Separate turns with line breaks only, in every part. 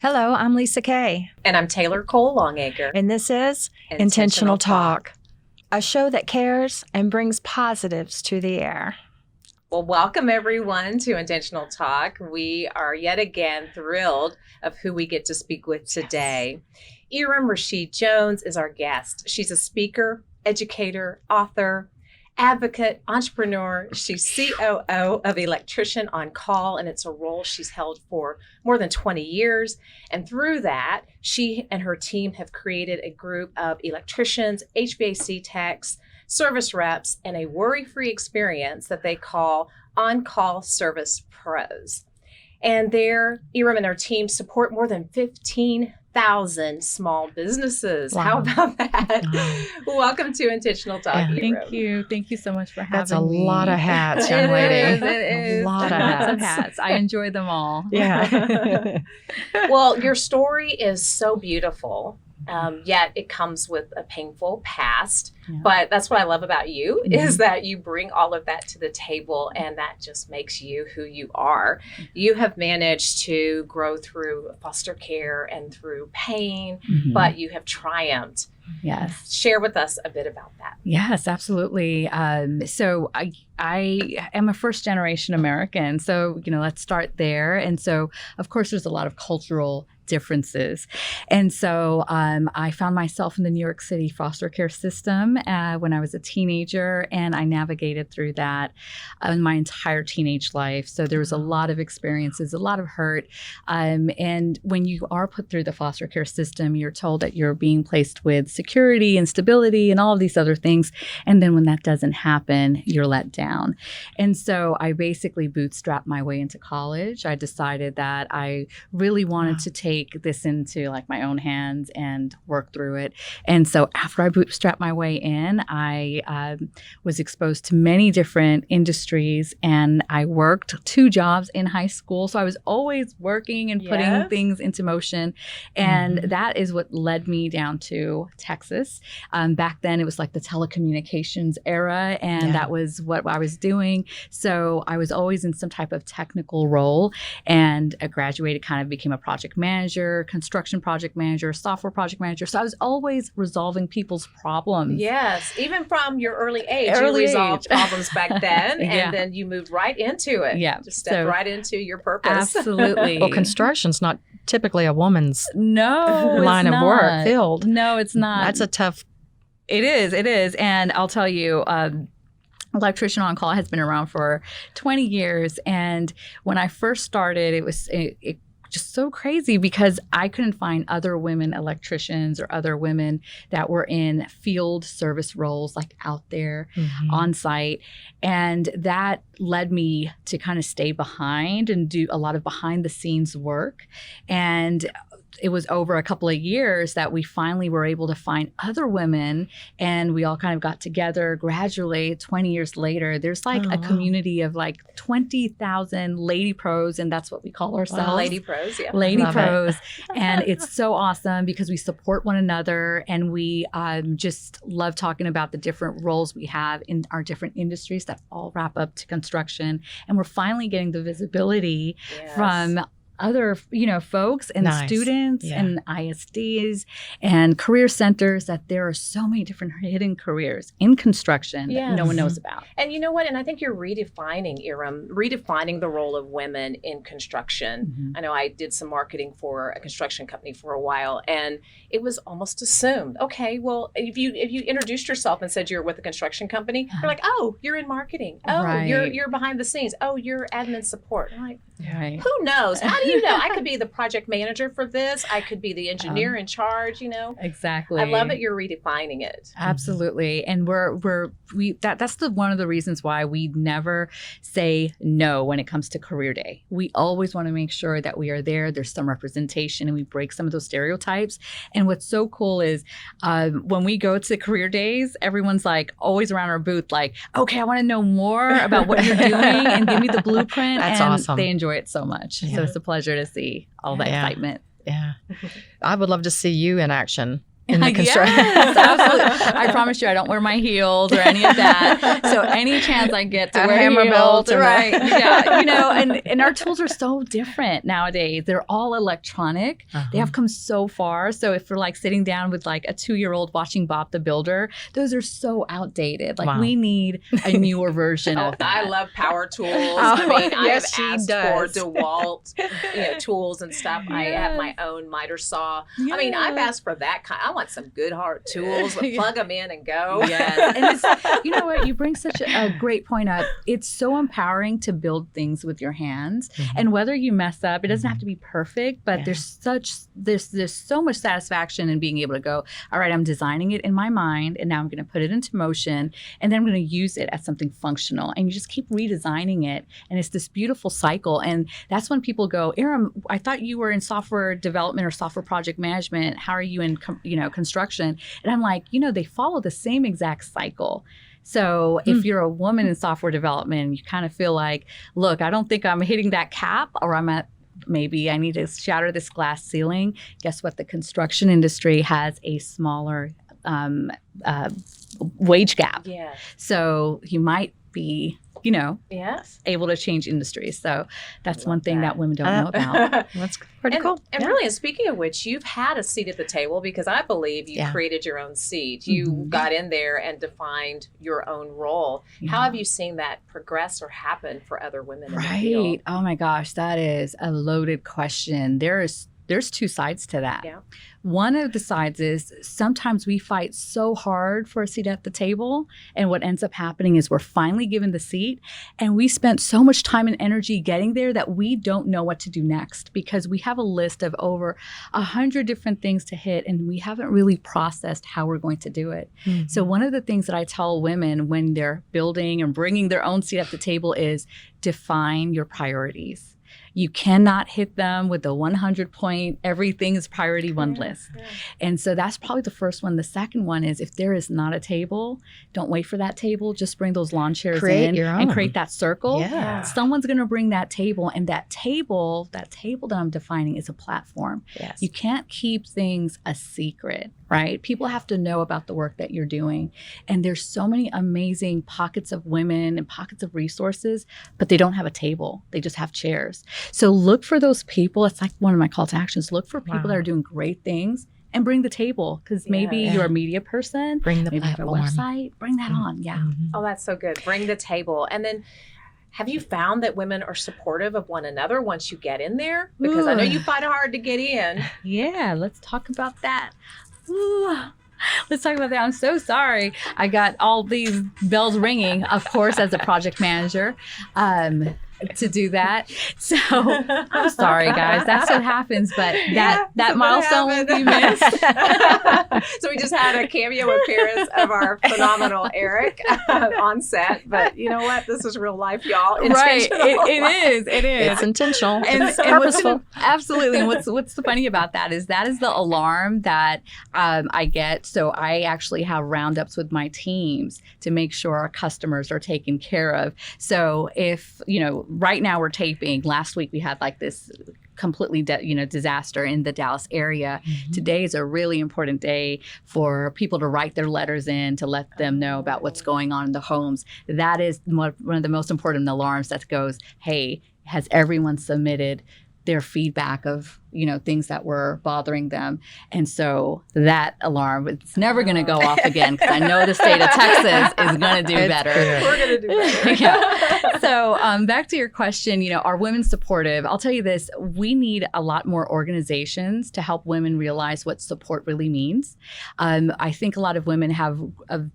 Hello, I'm LisaKay.
And I'm Taylor Cole Longacre.
And this is Intentional Talk, a show that cares and brings positives to the air.
Well, welcome everyone to Intentional Talk. We are yet again thrilled of who we get to speak with today. Irum Rashid Jones is our guest. She's a speaker, educator, author, advocate, entrepreneur. She's COO of Electrician on Call, and it's a role she's held for more than 20 years. And through that, she and her team have created a group of electricians, HVAC techs, service reps, and a worry-free experience that they call On-Call Service Pros. And there, Irum and her team support more than 15,000 small businesses.
Wow.
How about that?
Wow.
Welcome to Intentional Talk, Irum.
Thank you. Thank you so much for having me.
That's a lot of hats, young lady.
It is.
A lot of
Lots of
hats.
hats. I enjoy them all.
Yeah.
Well, your story is so beautiful, yet it comes with a painful past.
Yeah.
But that's what I love about you, is that you bring all of that to the table, and that just makes you who you are. You have managed to grow through foster care and through pain, but you have triumphed.
Yes.
Share with us a bit about that.
Yes, absolutely. So I am a first generation American. So, let's start there. And so, of course, there's a lot of cultural differences. And so I found myself in the New York City foster care system when I was a teenager, and I navigated through that in my entire teenage life. So there was a lot of experiences, a lot of hurt. And when you are put through the foster care system, you're told that you're being placed with security and stability and all of these other things. And then when that doesn't happen, you're let down. And so I basically bootstrapped my way into college. I decided that I really wanted to take this into like my own hands and work through it. And so after I bootstrapped my way in, I was exposed to many different industries, and I worked 2 jobs in high school. So I was always working and putting things into motion. And that is what led me down to Texas. Back then, it was like the telecommunications era, and that was what I was doing. So I was always in some type of technical role, and I graduated, kind of became a project manager, construction project manager, software project manager. So I was always resolving people's problems.
Yes, even from your early age, you resolved problems back then, and then you moved right into it.
Yeah.
Just stepped right into your purpose.
Absolutely.
Well, construction's not typically a woman's
line
of work field.
No, it's not.
That's a tough.
It is. And I'll tell you, Electrician on Call has been around for 20 years. And when I first started, it was just so crazy because I couldn't find other women electricians or other women that were in field service roles, like out there on site. And that led me to kind of stay behind and do a lot of behind the scenes work. And it was over a couple of years that we finally were able to find other women, and we all kind of got together gradually. 20 years later, there's like a community of like 20,000 lady pros, and that's what we call ourselves.
Wow. Lady pros, yeah.
Lady
Love
pros. And it's so awesome because we support one another, and we just love talking about the different roles we have in our different industries that all wrap up to construction. And we're finally getting the visibility from other, folks and students and ISDs and career centers, that there are so many different hidden careers in construction that no one knows about.
And you know what? And I think you're redefining the role of women in construction. I know I did some marketing for a construction company for a while, and it was almost assumed, okay, well, if you introduced yourself and said you're with a construction company, you're like, oh, you're in marketing. Oh, you're behind the scenes. Oh, you're admin support. I'm like, who knows? How do you know? I could be the project manager for this. I could be the engineer in charge,
Exactly.
I love it. You're redefining it.
Absolutely. And that's one of the reasons why we never say no when it comes to career day. We always want to make sure that we are there. There's some representation, and we break some of those stereotypes. And what's so cool is when we go to career days, everyone's like always around our booth, like, okay, I want to know more about what you're doing and give me the blueprint.
That's
and
awesome.
They enjoy it so much. So it's a pleasure to see all that excitement.
Yeah. I would love to see you in action in the construction.
Yes, absolutely. I promise you, I don't wear my heels or any of that. So any chance I get to
A
wear
hammer
heels,
belt,
right? Yeah, and our tools are so different nowadays. They're all electronic. They have come so far. So if we're like sitting down with like a 2-year-old watching Bob the Builder, those are so outdated. Like we need a newer version of that.
I love power tools.
Yes, she
I have asked
does.
for DeWalt tools and stuff. I have my own miter saw. I've asked for that kind. I want some good hard tools. Plug them in and go.
Yes. And it's, you know what? You bring such a great point up. It's so empowering to build things with your hands. And whether you mess up, it doesn't have to be perfect, but there's so much satisfaction in being able to go, all right, I'm designing it in my mind, and now I'm going to put it into motion, and then I'm going to use it as something functional. And you just keep redesigning it. And it's this beautiful cycle. And that's when people go, Irum, I thought you were in software development or software project management. How are you in construction? And I'm like, they follow the same exact cycle. So if you're a woman in software development, you kind of feel like, look, I don't think I'm hitting that cap, or maybe I need to shatter this glass ceiling. Guess what? The construction industry has a smaller wage gap.
Yeah.
So you might be, able to change industries. So that's one thing that women don't know about.
That's pretty cool.
And really, and speaking of which, you've had a seat at the table, because I believe you created your own seat. You got in there and defined your own role. How have you seen that progress or happen for other women in the field?
Oh my gosh, that is a loaded question. There's two sides to that.
Yeah.
One of the sides is sometimes we fight so hard for a seat at the table, and what ends up happening is we're finally given the seat, and we spent so much time and energy getting there that we don't know what to do next, because we have a list of over 100 different things to hit, and we haven't really processed how we're going to do it. So one of the things that I tell women when they're building and bringing their own seat at the table is define your priorities. You cannot hit them with the 100-point, everything is priority one list. Yeah. And so that's probably the first one. The second one is, if there is not a table, don't wait for that table. Just bring those lawn chairs in and create that circle.
Yeah.
Someone's going to bring that table, and that table that I'm defining is a platform.
Yes.
You can't keep things a secret, right? People have to know about the work that you're doing. And there's so many amazing pockets of women and pockets of resources, but they don't have a table. They just have chairs. So look for those people. It's like one of my call to actions. Look for people that are doing great things and bring the table, because maybe you're a media person.
Bring the
maybe you have a website. Bring that on. Yeah.
Oh, that's so good. Bring the table. And then, have you found that women are supportive of one another once you get in there? Because I know you fight hard to get in.
Yeah, let's talk about that. Ooh. Let's talk about that. I'm so sorry. I got all these bells ringing, of course, as a project manager. To do that. So I'm sorry, guys. That's what happens. But that milestone will be missed.
So we just had a cameo appearance of our phenomenal Eric on set. But you know what? This is real life, y'all.
Right. It is.
It's intentional.
And
purposeful.
Absolutely. And what's funny about that is the alarm that I get. So I actually have roundups with my teams to make sure our customers are taken care of. So if, right now we're taping. Last week we had like this completely disaster in the Dallas area. Today is a really important day for people to write their letters in to let them know about what's going on in the homes. That is one of the most important alarms that goes, hey, has everyone submitted their feedback of things that were bothering them? And so that alarm, it's never going to go off again, because I know the state of Texas is going to do better.
We're going to do better.
So back to your question, are women supportive? I'll tell you this, we need a lot more organizations to help women realize what support really means. I think a lot of women have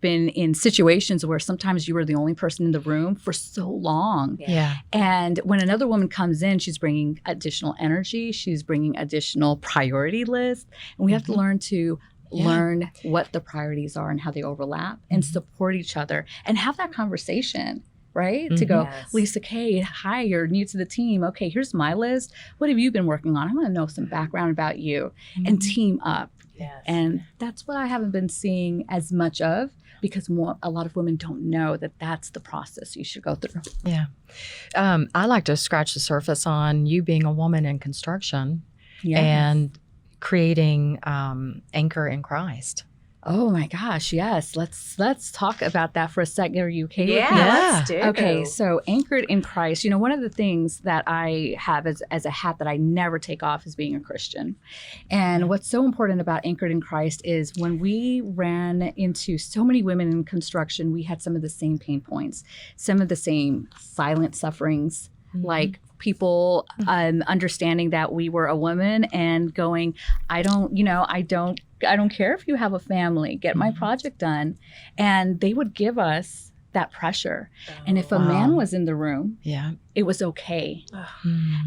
been in situations where sometimes you were the only person in the room for so long.
Yeah.
And when another woman comes in, she's bringing additional energy, she's bringing additional priority list, and we have to learn to learn what the priorities are and how they overlap, and support each other and have that conversation, right? To go, LisaKay, hi, you're new to the team. Okay, here's my list. What have you been working on? I want to know some background about you, and team up.
Yes.
And that's what I haven't been seeing as much of, because a lot of women don't know that that's the process you should go through.
Yeah. I like to scratch the surface on you being a woman in construction and creating Anchor in Christ.
Oh my gosh, yes. Let's talk about that for a second. Are you okay with
Yeah,
that?
let's do.
Okay, so anchored in Christ, you know, one of the things that I have as a hat that I never take off is being a Christian. And what's so important about anchored in Christ is when we ran into so many women in construction, we had some of the same pain points, some of the same silent sufferings, like people understanding that we were a woman and going, I don't care if you have a family, get my project done. And they would give us that pressure. And if a man was in the room, it was okay.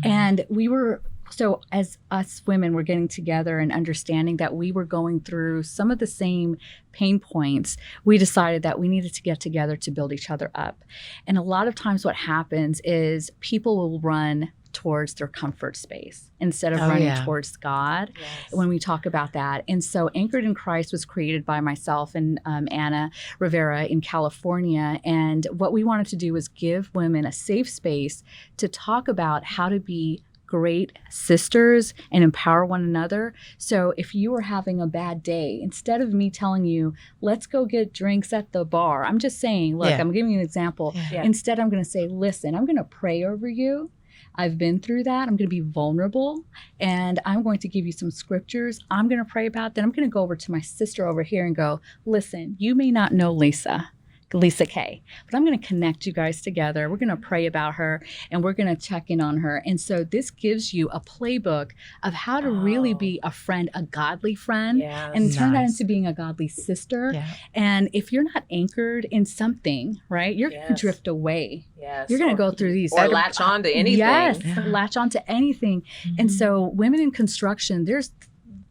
And we were, so as us women were getting together and understanding that we were going through some of the same pain points, we decided that we needed to get together to build each other up. And a lot of times what happens is people will run towards their comfort space instead of running towards God when we talk about that. And so Anchored in Christ was created by myself and Anna Rivera in California. And what we wanted to do was give women a safe space to talk about how to be great sisters and empower one another. So if you are having a bad day, instead of me telling you, let's go get drinks at the bar, I'm just saying, look, I'm giving you an example. Instead, I'm going to say, listen, I'm going to pray over you. I've been through that. I'm going to be vulnerable and I'm going to give you some scriptures. I'm going to pray about that. I'm going to go over to my sister over here and go, listen, you may not know LisaKay, but I'm going to connect you guys together. We're going to pray about her and we're going to check in on her. And so this gives you a playbook of how to really be a friend, a godly friend, and turn that into being a godly sister. And if you're not anchored in something, right, you're going to drift away. You're going to go through these.
Or latch on to anything.
Latch on to anything. And so women in construction, there's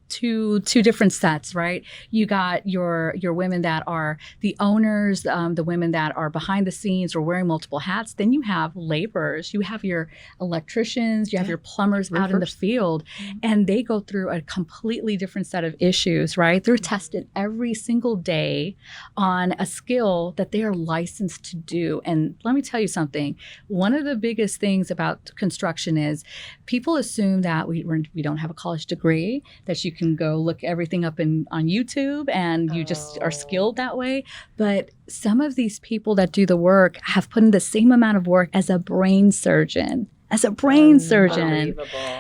two different sets, right? You got your women that are the owners, the women that are behind the scenes or wearing multiple hats. Then you have laborers, you have your electricians, you have your plumbers out in the field, and they go through a completely different set of issues, right? They're tested every single day on a skill that they are licensed to do. And let me tell you something. One of the biggest things about construction is people assume that we don't have a college degree, that you can go look everything up on YouTube and you just are skilled that way. But some of these people that do the work have put in the same amount of work as a brain surgeon.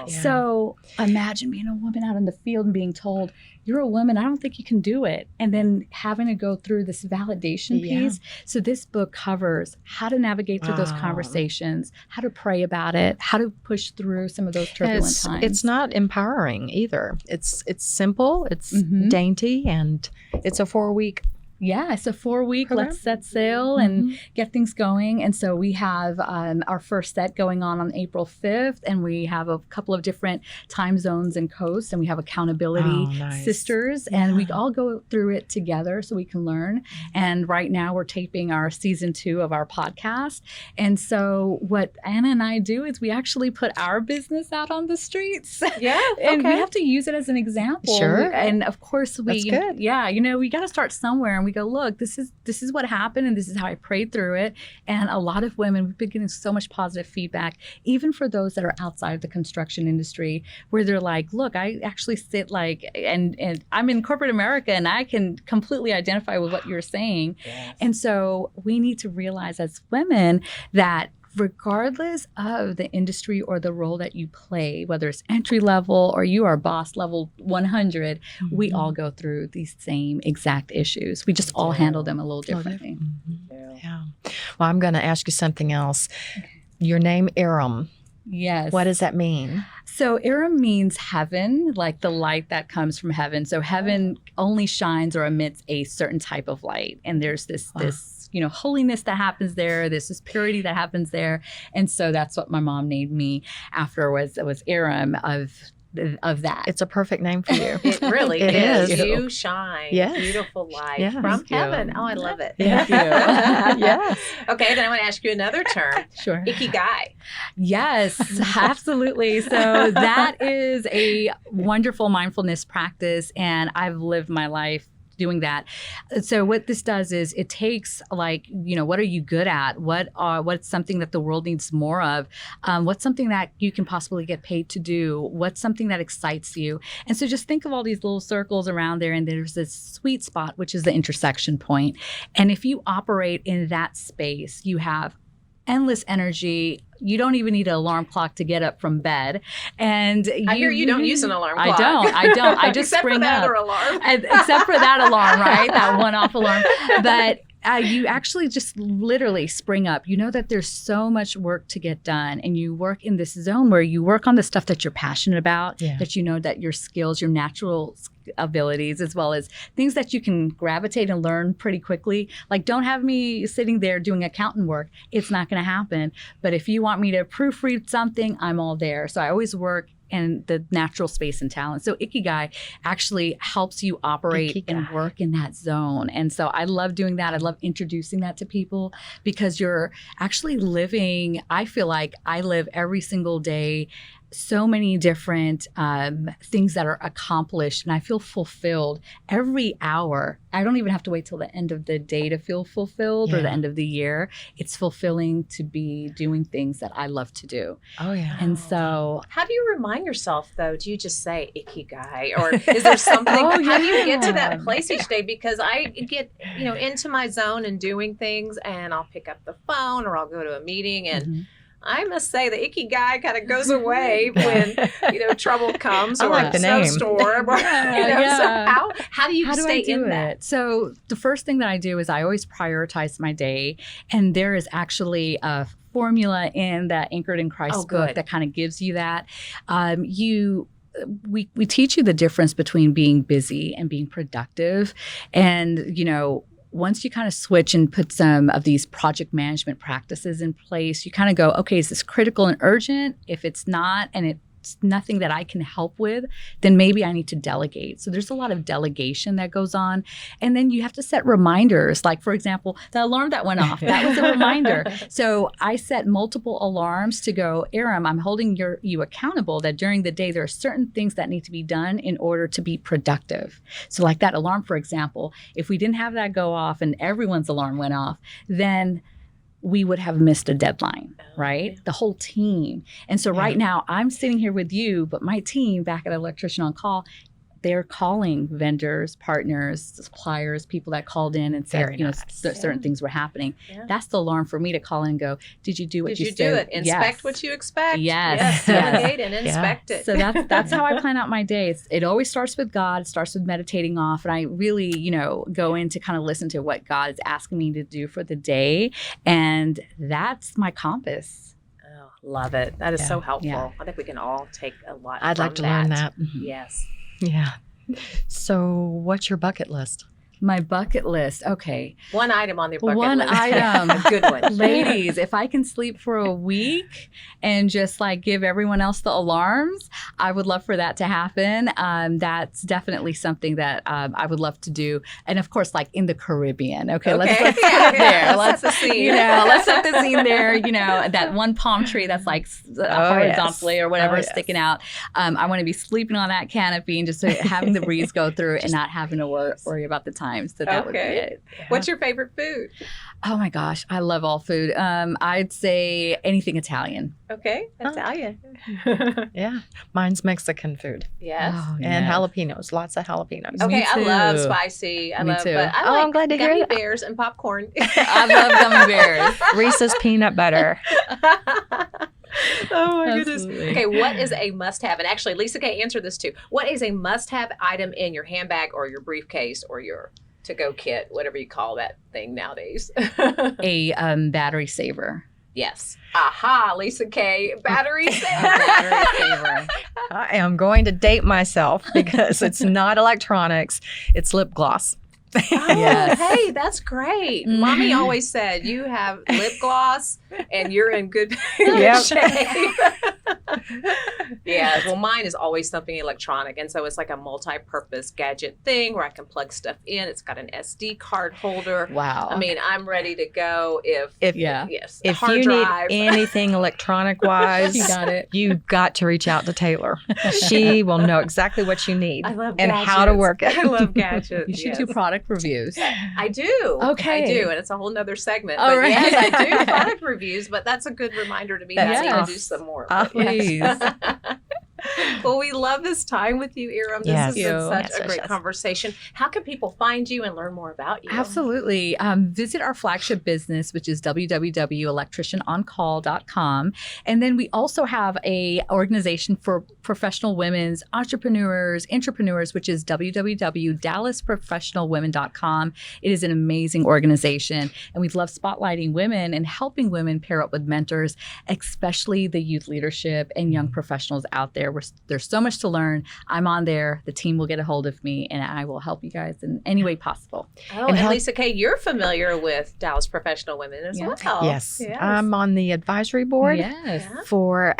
So imagine being a woman out in the field and being told, you're a woman, I don't think you can do it. And then having to go through this validation piece. So this book covers how to navigate through those conversations, how to pray about it, how to push through some of those turbulent times.
It's not empowering either. It's simple, it's dainty, and it's a 4-week.
Yeah, it's a 4-week, let's set sail and get things going. And so we have our first set going on April 5th, and we have a couple of different time zones and coasts, and we have accountability sisters, and we all go through it together so we can learn. And right now we're taping our season 2 of our podcast. And so what Anna and I do is we actually put our business out on the streets. And we have to use it as an example. And of course we got to start somewhere. And we go, look, this is what happened, and this is how I prayed through it. And a lot of women, we've been getting so much positive feedback, even for those that are outside of the construction industry, where they're like, look, I actually sit and I'm in corporate America, and I can completely identify with what you're saying. And so we need to realize as women that regardless of the industry or the role that you play, whether it's entry level or you are boss level 100, we all go through these same exact issues. We just all handle them a little differently.
Well, I'm going to ask you something else. Your name, Irum.
Yes.
What does that mean?
So Irum means heaven, like the light that comes from heaven. So heaven only shines or emits a certain type of light. And there's this holiness that happens there. There's this purity that happens there. And so that's what my mom named me after was Irum of that.
It's a perfect name for you.
It really is.
is.
You shine. Beautiful light from heaven. Oh, I love it.
Thank you.
Okay, then I want to ask you another term.
Sure.
Ikigai.
Yes, absolutely. So that is a wonderful mindfulness practice, and I've lived my life doing that. So what this does is it takes like, what are you good at? What's something that the world needs more of? What's something that you can possibly get paid to do? What's something that excites you? And so just think of all these little circles around there, and there's this sweet spot, which is the intersection point. And if you operate in that space, you have endless energy. You don't even need an alarm clock to get up from bed. And
I hear you don't use an alarm clock.
I don't. I just
except
spring
for that
up.
Or alarm.
Except for that alarm, right? That one-off alarm. But you actually just literally spring up. You know that there's so much work to get done, and you work in this zone where you work on the stuff that you're passionate about, that you know that your skills, your natural abilities, as well as things that you can gravitate and learn pretty quickly. Like, don't have me sitting there doing accountant work. It's not going to happen. But if you want me to proofread something, I'm all there. So I always work in the natural space and talent. So Ikigai actually helps you operate and work in that zone. And so I love doing that. I love introducing that to people, because you're actually living, I feel like I live every single day so many different things that are accomplished, and I feel fulfilled every hour. I don't even have to wait till the end of the day to feel fulfilled or the end of the year. It's fulfilling to be doing things that I love to do.
Oh, yeah.
And so
how do you remind yourself, though? Do you just say Ikigai, or is there something? How do you get to that place each day? Because I get, into my zone and doing things, and I'll pick up the phone or I'll go to a meeting, and I must say the Ikigai kind of goes away when, trouble comes, or
like
a snowstorm. Or, So how do you stay in that?
So the first thing that I do is I always prioritize my day. And there is actually a formula in that Anchored in Christ book that kind of gives you that. We teach you the difference between being busy and being productive. And, once you kind of switch and put some of these project management practices in place, you kind of go, okay, is this critical and urgent? If it's not, and it's nothing that I can help with, then maybe I need to delegate. So there's a lot of delegation that goes on. And then you have to set reminders. Like, for example, the alarm that went off, that was a reminder. So I set multiple alarms to go, Irum, I'm holding you accountable that during the day, there are certain things that need to be done in order to be productive. So like that alarm, for example, if we didn't have that go off and everyone's alarm went off, then we would have missed a deadline, right? The whole team. And so right now I'm sitting here with you, but my team back at Electrician on Call, they're calling vendors, partners, suppliers, people that called in and said, certain things were happening. Yeah. That's the alarm for me to call in and go, did you do what you said?
Did you do it? Inspect what you expect.
Yes.
Delegate and inspect it.
So that's how I plan out my day. It always starts with God. It starts with meditating off. And I really, go in to kind of listen to what God is asking me to do for the day. And that's my compass.
Oh, love it. That is so helpful. Yeah. I think we can all take a lot
I'd like to learn that.
Yes.
Yeah. So what's your bucket list?
My bucket list. Okay.
One item on your bucket
list. One item.
A good one.
Ladies, if I can sleep for a week and just like give everyone else the alarms, I would love for that to happen. That's definitely something that I would love to do. And of course, like in the Caribbean. Okay. Let's put it there.
Let's set the scene.
Let's set the scene there. That one palm tree that's like horizontally or whatever sticking out. I want to be sleeping on that canopy and just having the breeze go through and not having to worry about the time. So that would be it. Yeah.
What's your favorite food?
Oh my gosh, I love all food. I'd say anything Italian.
Okay, Italian.
Yeah, mine's Mexican food.
Yes,
and jalapenos, lots of jalapenos.
Okay, I love spicy.
Me too. But I like
I'm glad to hear bears and popcorn.
I love gummy bears.
Reese's peanut butter.
Oh my goodness. Okay, what is a must-have? And actually, LisaKay answered this too. What is a must-have item in your handbag or your briefcase or your to-go kit, whatever you call that thing nowadays?
A battery saver.
Yes. Aha, LisaKay, battery saver.
Battery saver.
I am going to date myself because it's not electronics, it's lip gloss.
Oh,
Yes.
hey, that's great.
Mhm.
Mommy always said you have lip gloss and you're in good
Yep.
shape. Yeah, well, mine is always something electronic. And so it's like a multi-purpose gadget thing where I can plug stuff in. It's got an SD card holder.
Wow.
I mean, I'm ready to go if
Yeah.
yes,
If
hard
you
drive.
need anything electronic wise,
You got it.
you've got to reach out to Taylor. She will know exactly what you need
I love
and
gadgets.
how to work it.
I love gadgets.
You should
yes.
do product reviews.
I do.
Okay.
I do. And it's a whole nother segment.
All
But
right.
yes, I do product reviews, but that's a good reminder to me that I need
Yes.
to do some more.
Ah,
But yes.
please.
Well, we love this time with you, Irum. This
Yes.
has been
Thank you.
such
Yes,
a
yes,
great
yes.
conversation. How can people find you and learn more about you?
Absolutely. Visit our flagship business, which is www.electricianoncall.com. And then we also have a organization for professional women's entrepreneurs, which is www.dallasprofessionalwomen.com. It is an amazing organization. And we love spotlighting women and helping women pair up with mentors, especially the youth leadership and young professionals out there. There's so much to learn. I'm on there. The team will get a hold of me and I will help you guys in any way possible.
Oh,
And
and
how-
LisaKay, you're familiar with Dallas Professional Women as
Yeah.
well.
Yes. I'm on the advisory board
Yes.
Yeah.
for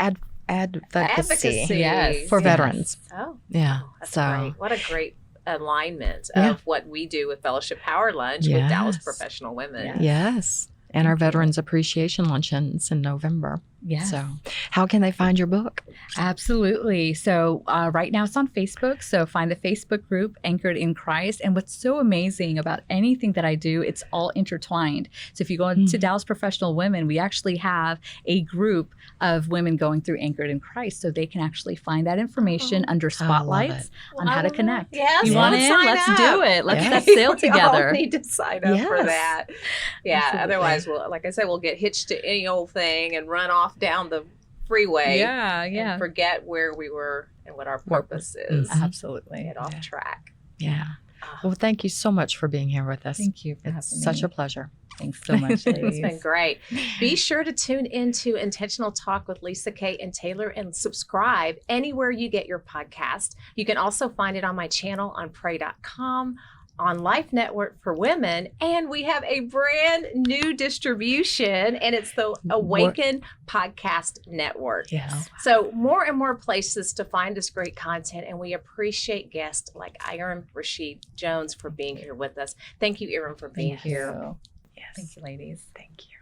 advocacy
Yes.
for
Yes.
veterans.
Oh,
Yeah.
that's
So
great. What a great alignment
Yeah.
of what we do with Fellowship Power Lunch with
Yes.
Dallas Professional Women.
Yes.
yes. And our Veterans Appreciation Luncheons in November.
Yes.
So how can they find your book?
Absolutely. So right now it's on Facebook. So find the Facebook group Anchored in Christ. And what's so amazing about anything that I do, it's all intertwined. So if you go into Dallas Professional Women, we actually have a group of women going through Anchored in Christ. So they can actually find that information under
I love
spotlights on how to connect.
Yes,
You want
let's
in?
sign
Let's
up.
do it. Let's
Yeah.
get sail
We
together.
all need to sign up for
Yes.
that. Yeah,
Absolutely.
otherwise, we'll, like I said, we'll get hitched to any old thing and run off down the freeway and forget where we were and what our purpose is.
Mhm.
Absolutely.
Get off track.
Yeah.
Ah,
Well, thank you so much for being here with us.
Thank you for
It's
having
such
me.
a pleasure.
Thanks so much,
It's
ladies.
been great. Be sure to tune into Intentional Talk with LisaKay and Taylor and subscribe anywhere you get your podcast. You can also find it on my channel on pray.com, on Life Network for Women, and we have a brand new distribution, and it's the Awaken Podcast Network.
Yes.
So more and more places to find this great content, and we appreciate guests like Irum Rashid Jones for being here with us. Thank you, Irum, for being
Thank
here.
you.
Yes.
Thank you, ladies.
Thank you.